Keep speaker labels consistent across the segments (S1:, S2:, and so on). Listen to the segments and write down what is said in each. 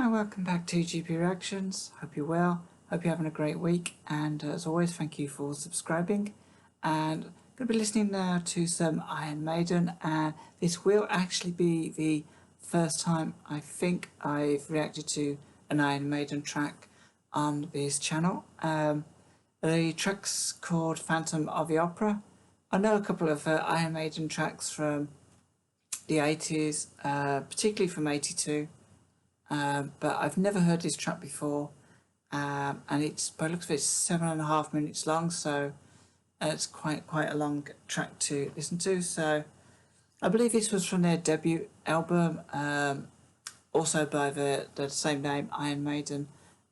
S1: Hi, welcome back to GP Reactions. Hope you're well. Hope you're having a great week. And as always, thank you for subscribing. And I'm going to be listening now to some Iron Maiden. And this will actually be the first time I think I've reacted to an Iron Maiden track on this channel. The track's called Phantom of the Opera. I know a couple of Iron Maiden tracks from the 80s, particularly from 82. But I've never heard this track before, and it's, by the looks of it, it's 7.5 minutes long, so it's quite a long track to listen to. So I believe this was from their debut album, also by the same name, Iron Maiden,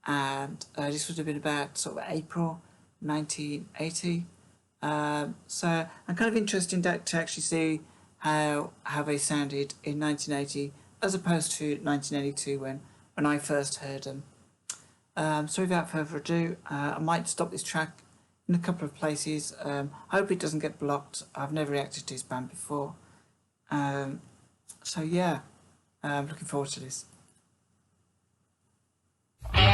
S1: and this would have been about sort of April 1980. So I'm kind of interested to actually see how they sounded in 1980 as opposed to 1982 when I first heard them. So without further ado, I might stop this track in a couple of places. I hope it doesn't get blocked. I've never reacted to this band before. So yeah, I'm looking forward to this. Ooh.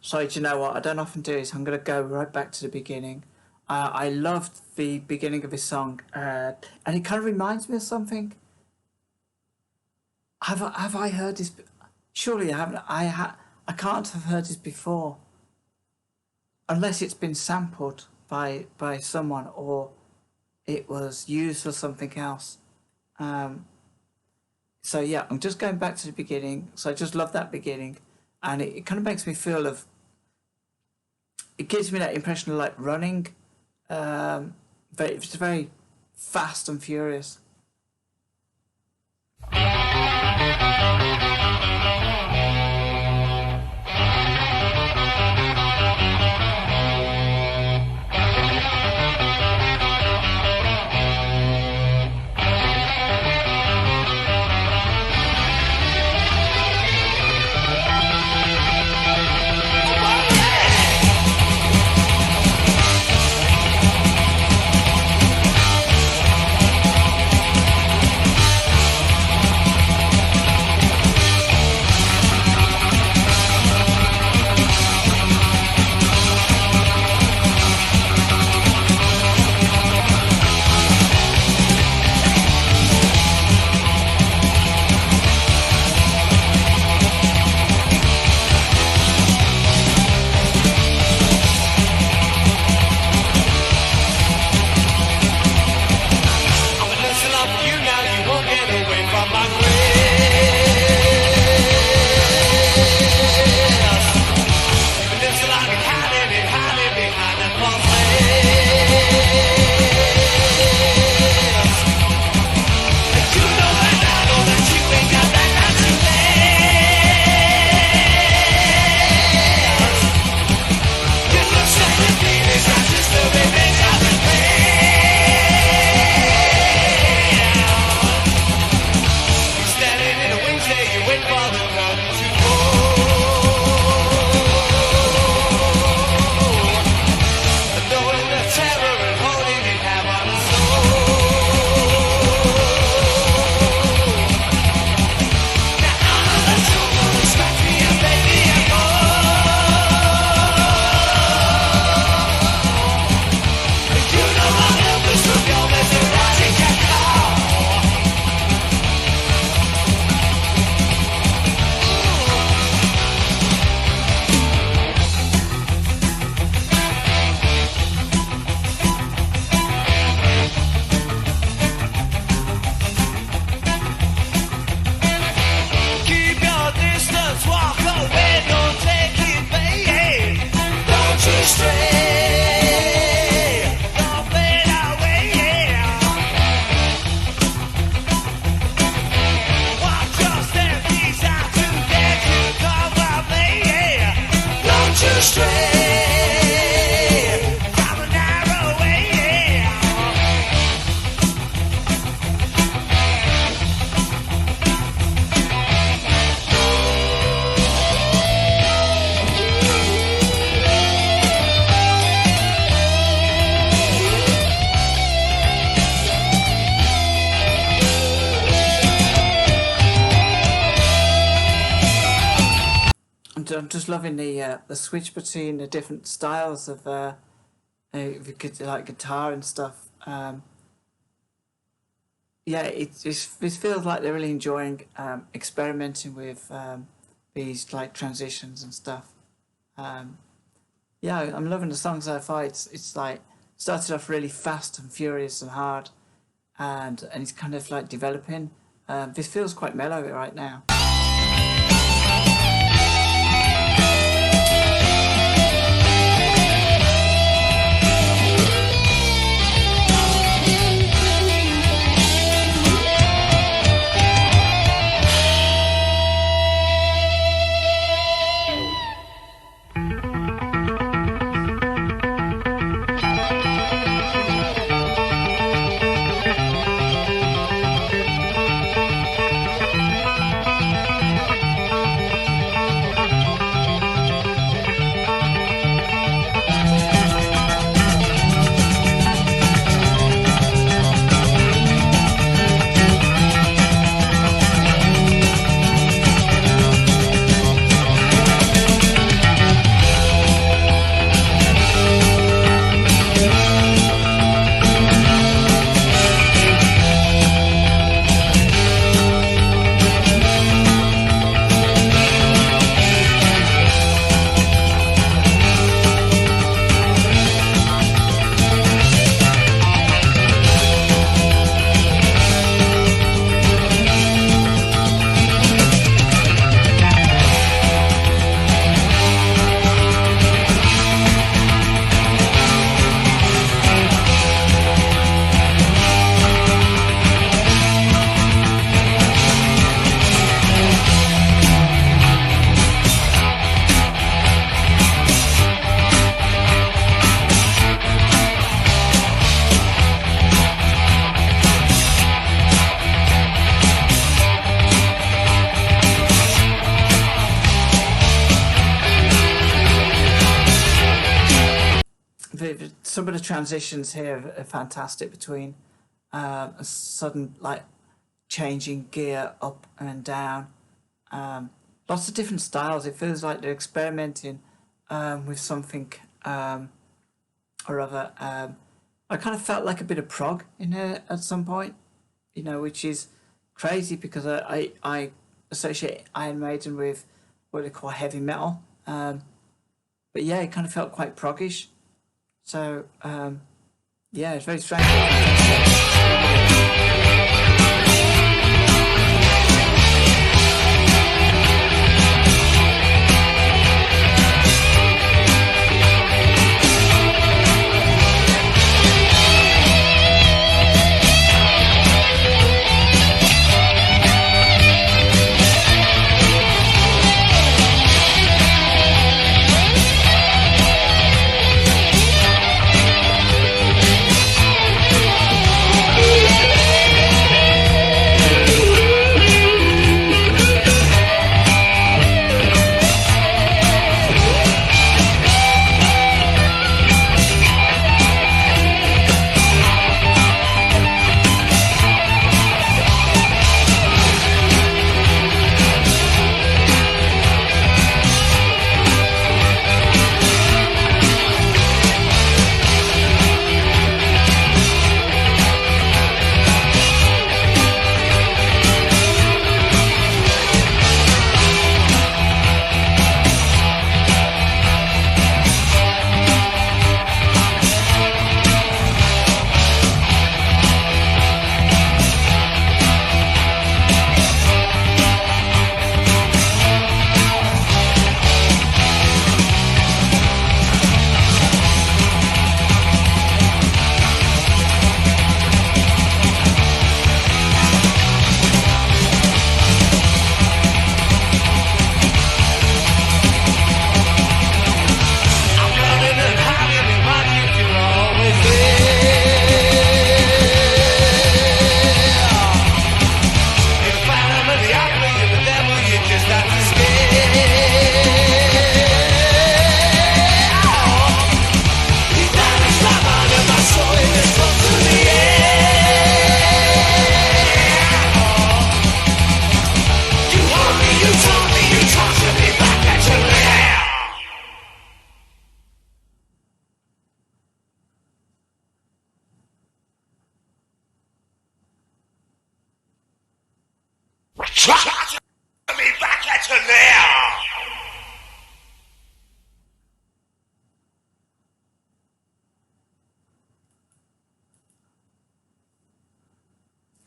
S1: So do you know what? I don't often do this. I'm going to go right back to the beginning. I loved the beginning of this song, and it kind of reminds me of something. Have I heard this? Surely I haven't. I can't have heard this before, unless it's been sampled by someone or it was used for something else. So yeah, I'm just going back to the beginning. So I just love that beginning, and it kind of makes me feel of. It gives me that impression of like running, but it's very fast and furious. I'm just loving the switch between the different styles of like guitar and stuff. Yeah, it feels like they're really enjoying experimenting with these like transitions and stuff. Yeah, I'm loving the song so far. It's like started off really fast and furious and hard, and it's kind of like developing. This feels quite mellow right now. Some of the transitions here are fantastic between a sudden like changing gear up and down. Lots of different styles. It feels like they're experimenting with something or other. I kind of felt like a bit of prog in here at some point, you know, which is crazy because I associate Iron Maiden with what they call heavy metal. But yeah, it kind of felt quite proggish. So, yeah, it's very strange.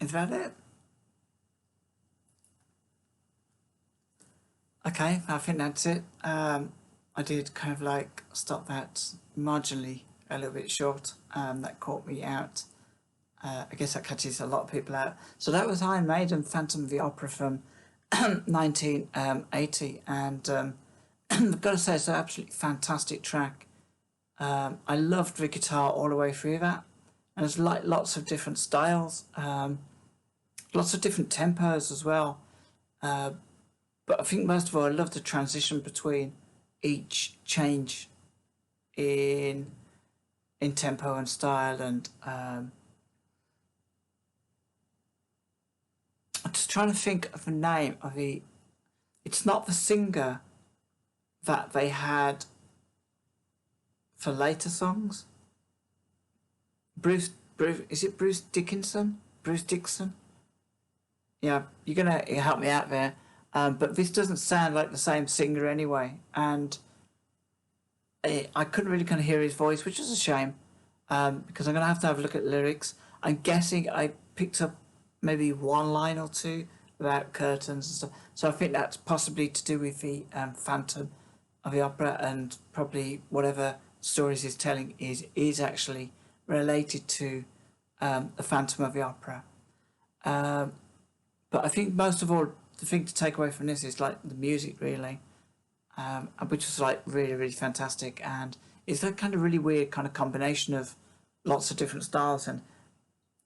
S1: Is that it? Okay, I think that's it. I did kind of like stop that marginally a little bit short. That caught me out. I guess that catches a lot of people out. So that was Iron Maiden, Phantom of the Opera from 1980, and I've got to say it's an absolutely fantastic track. I loved the guitar all the way through that, and there's like lots of different styles, lots of different tempos as well. But I think most of all, I love the transition between each change in tempo and style, and I'm just trying to think of the name of the. It's not the singer that they had for later songs. Bruce, is it Bruce Dickinson? Bruce Dixon? Yeah, you're gonna help me out there. But this doesn't sound like the same singer anyway, and I couldn't really kind of hear his voice, which is a shame, because I'm gonna have to have a look at the lyrics. I'm guessing I picked up maybe one line or two about curtains and stuff, so I think that's possibly to do with the Phantom of the Opera, and probably whatever stories he's telling is actually related to the Phantom of the Opera. But I think most of all, the thing to take away from this is like the music, really, which was like really, really fantastic, and it's that kind of really weird kind of combination of lots of different styles, and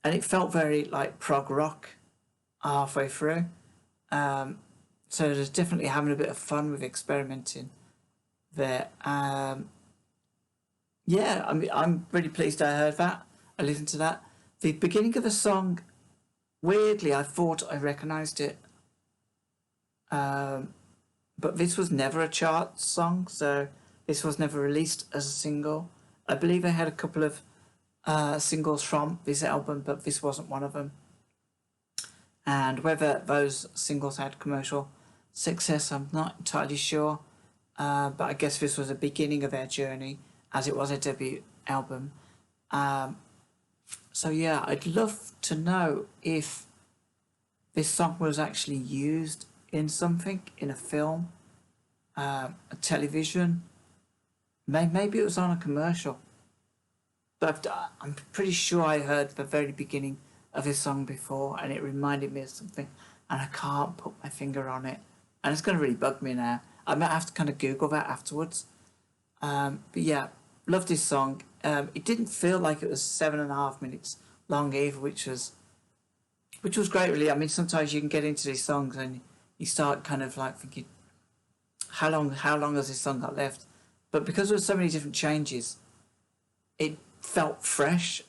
S1: it felt very like prog rock halfway through. So there's definitely having a bit of fun with experimenting there. Yeah, I'm really pleased I heard that. I listened to that. The beginning of the song, weirdly, I thought I recognised it. But this was never a chart song, so this was never released as a single. I believe I had a couple of singles from this album, but this wasn't one of them. And whether those singles had commercial success, I'm not entirely sure. But I guess this was the beginning of their journey, as it was a debut album. So yeah, I'd love to know if this song was actually used in something, in a film, a television. Maybe it was on a commercial. But I'm pretty sure I heard the very beginning of this song before, and it reminded me of something, and I can't put my finger on it. And it's going to really bug me now. I might have to kind of Google that afterwards. But yeah, love this song. It didn't feel like it was 7.5 minutes long either, which was great, really. I mean, sometimes you can get into these songs and you start kind of like thinking, how long has this song got left? But because there were so many different changes, it felt fresh.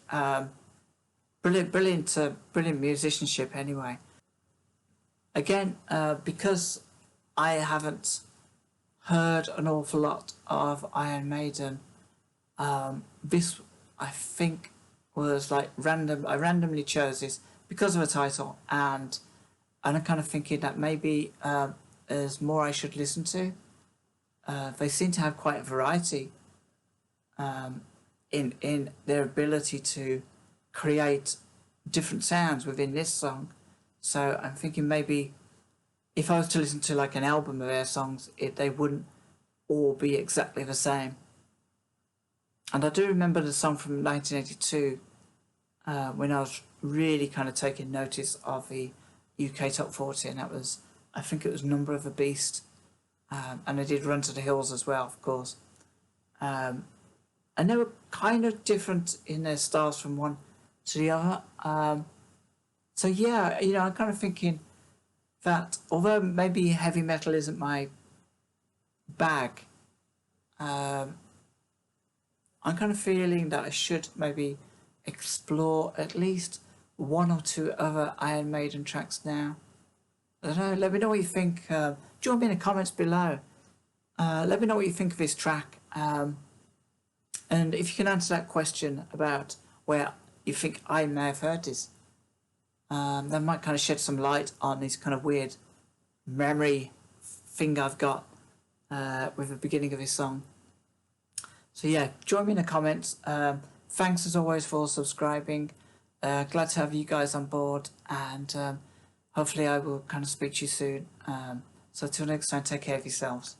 S1: Brilliant musicianship anyway. Again, because I haven't heard an awful lot of Iron Maiden, this I think was like random. I randomly chose this because of a title, and I'm kind of thinking that maybe there's more I should listen to. They seem to have quite a variety in their ability to create different sounds within this song. So I'm thinking maybe if I was to listen to like an album of their songs, they wouldn't all be exactly the same. And I do remember the song from 1982 when I was really kind of taking notice of the UK Top 40, and that was, I think it was Number of the Beast. And I did Run to the Hills as well, of course. And they were kind of different in their styles from one to the other. So yeah, I'm kind of thinking that although maybe heavy metal isn't my bag, I'm kind of feeling that I should maybe explore at least one or two other Iron Maiden tracks now. I don't know, let me know what you think. Join me in the comments below. Let me know what you think of this track. And if you can answer that question about where you think I may have heard this, that might kind of shed some light on this kind of weird memory thing I've got with the beginning of this song. So yeah, join me in the comments. Thanks as always for subscribing. Glad to have you guys on board, and hopefully I will kind of speak to you soon. So till next time, take care of yourselves.